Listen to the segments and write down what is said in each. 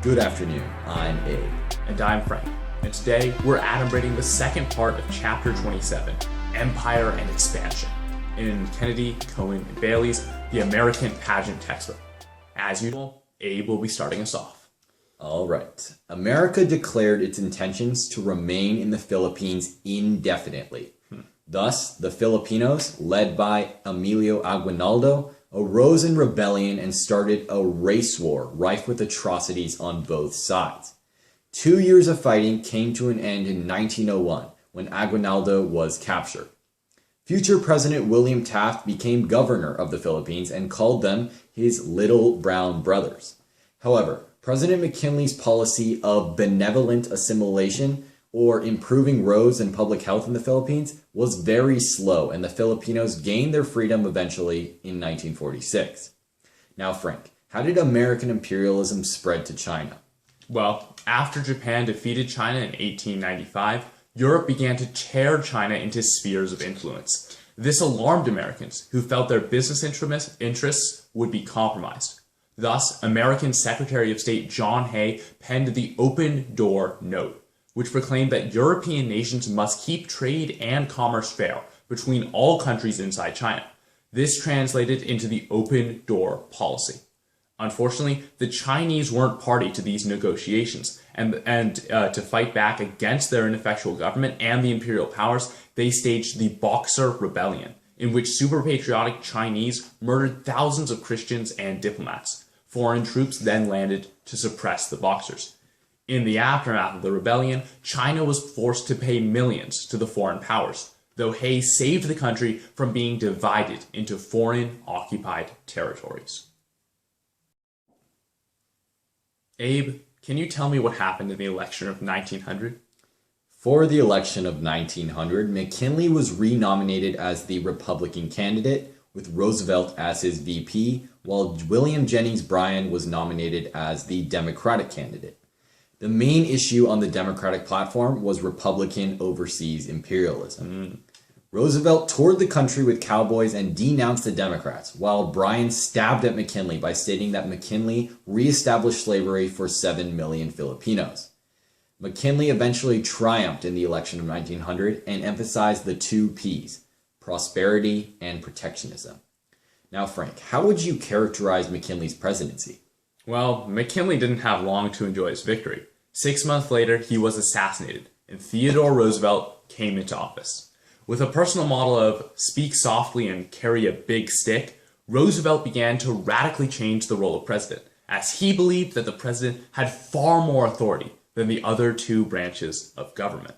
Good afternoon, I'm Abe. And I'm Frank. And today we're adumbrating the second part of Chapter 27, Empire and Expansion, in Kennedy, Cohen, and Bailey's The American Pageant textbook. As usual, Abe will be starting us off. All right. America declared its intentions to remain in the Philippines indefinitely. Thus, the Filipinos, led by Emilio Aguinaldo, arose in rebellion and started a race war rife with atrocities on both sides. 2 years of fighting came to an end in 1901 when Aguinaldo was captured. Future President William Taft became governor of the Philippines and called them his little brown brothers. However, President McKinley's policy of benevolent assimilation or improving roads and public health in the Philippines was very slow, and the Filipinos gained their freedom eventually in 1946. Now, Frank, how did American imperialism spread to China? Well, after Japan defeated China in 1895, Europe began to tear China into spheres of influence. This alarmed Americans, who felt their business interests would be compromised. Thus, American Secretary of State John Hay penned the Open Door Note, which proclaimed that European nations must keep trade and commerce fair between all countries inside China. This translated into the Open Door Policy. Unfortunately, the Chinese weren't party to these negotiations, and to fight back against their ineffectual government and the imperial powers, they staged the Boxer Rebellion, in which super-patriotic Chinese murdered thousands of Christians and diplomats. Foreign troops then landed to suppress the Boxers. In the aftermath of the rebellion, China was forced to pay millions to the foreign powers, though Hay saved the country from being divided into foreign occupied territories. Abe, can you tell me what happened in the election of 1900? For the election of 1900, McKinley was renominated as the Republican candidate, with Roosevelt as his VP, while William Jennings Bryan was nominated as the Democratic candidate. The main issue on the Democratic platform was Republican overseas imperialism. Roosevelt toured the country with cowboys and denounced the Democrats, while Bryan stabbed at McKinley by stating that McKinley reestablished slavery for 7 million Filipinos. McKinley eventually triumphed in the election of 1900 and emphasized the 2 Ps, prosperity and protectionism. Now, Frank, how would you characterize McKinley's presidency? Well, McKinley didn't have long to enjoy his victory. 6 months later, he was assassinated, and Theodore Roosevelt came into office. With a personal model of speak softly and carry a big stick, Roosevelt began to radically change the role of president, as he believed that the president had far more authority than the other 2 branches of government.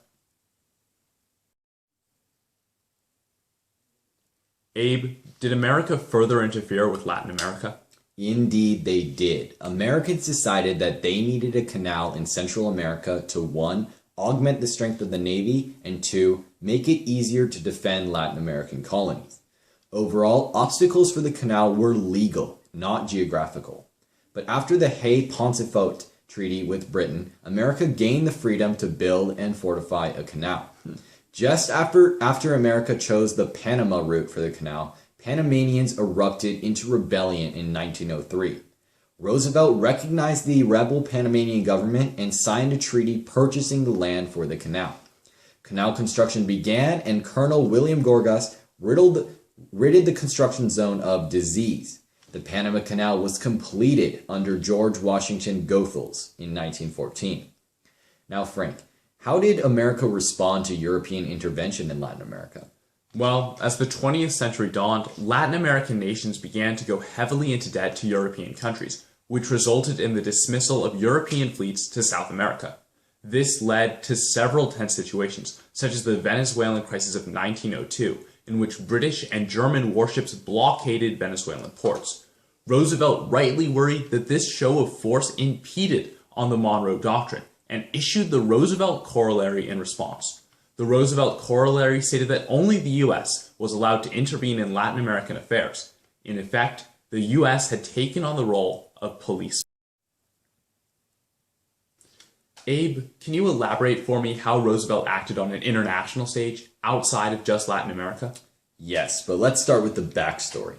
Abe, did America further interfere with Latin America? Indeed, they did. Americans decided that they needed a canal in Central America to 1. Augment the strength of the Navy, and 2. Make it easier to defend Latin American colonies. Overall, obstacles for the canal were legal, not geographical. But after the Hay-Pauncefote Treaty with Britain, America gained the freedom to build and fortify a canal. Just after America chose the Panama route for the canal, Panamanians erupted into rebellion in 1903. Roosevelt recognized the rebel Panamanian government and signed a treaty purchasing the land for the canal. Canal construction began, and Colonel William Gorgas ridded the construction zone of disease. The Panama Canal was completed under George Washington Goethals in 1914. Now, Frank, how did America respond to European intervention in Latin America? Well, as the 20th century dawned, Latin American nations began to go heavily into debt to European countries, which resulted in the dismissal of European fleets to South America. This led to several tense situations, such as the Venezuelan crisis of 1902, in which British and German warships blockaded Venezuelan ports. Roosevelt rightly worried that this show of force impeded on the Monroe Doctrine, and issued the Roosevelt Corollary in response. The Roosevelt Corollary stated that only the U.S. was allowed to intervene in Latin American affairs. In effect, the U.S. had taken on the role of police. Abe, can you elaborate for me how Roosevelt acted on an international stage outside of just Latin America? Yes, but let's start with the backstory.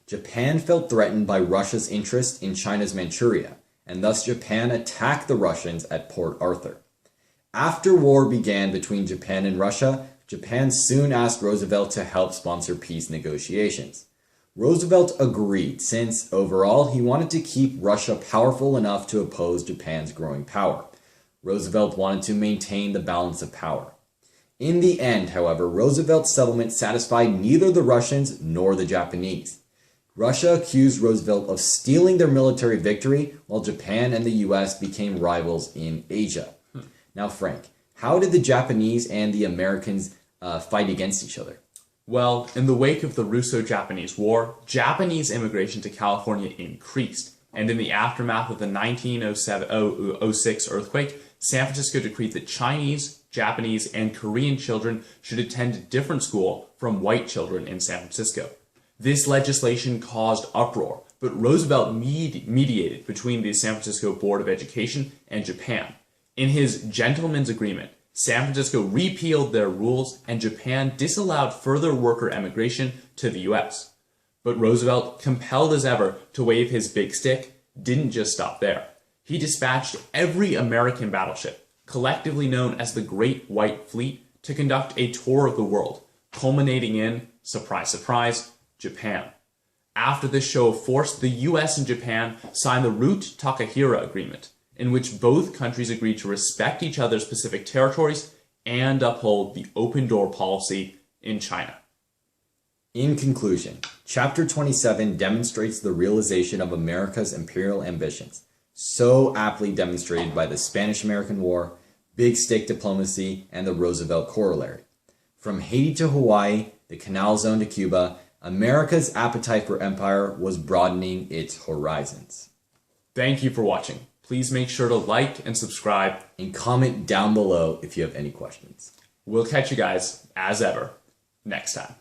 Japan felt threatened by Russia's interest in China's Manchuria, and thus Japan attacked the Russians at Port Arthur. After war began between Japan and Russia, Japan soon asked Roosevelt to help sponsor peace negotiations. Roosevelt agreed since, overall, he wanted to keep Russia powerful enough to oppose Japan's growing power. Roosevelt wanted to maintain the balance of power. In the end, however, Roosevelt's settlement satisfied neither the Russians nor the Japanese. Russia accused Roosevelt of stealing their military victory, while Japan and the US became rivals in Asia. Now, Frank, how did the Japanese and the Americans fight against each other? Well, in the wake of the Russo-Japanese War, Japanese immigration to California increased, and in the aftermath of the 1906 earthquake, San Francisco decreed that Chinese, Japanese, and Korean children should attend a different school from white children in San Francisco. This legislation caused uproar, but Roosevelt mediated between the San Francisco Board of Education and Japan. In his gentleman's agreement, San Francisco repealed their rules and Japan disallowed further worker emigration to the US. But Roosevelt, compelled as ever to wave his big stick, didn't just stop there. He dispatched every American battleship, collectively known as the Great White Fleet, to conduct a tour of the world, culminating in, surprise, surprise, Japan. After this show of force, the US and Japan signed the root-takahira agreement, in which both countries agreed to respect each other's Pacific territories and uphold the open-door policy in China. In conclusion, Chapter 27 demonstrates the realization of America's imperial ambitions, so aptly demonstrated by the Spanish-American War, big stick diplomacy, and the Roosevelt Corollary. From Haiti to Hawaii, the Canal Zone to Cuba, America's appetite for empire was broadening its horizons. Thank you for watching. Please make sure to like and subscribe. And comment down below if you have any questions. We'll catch you guys, as ever, next time.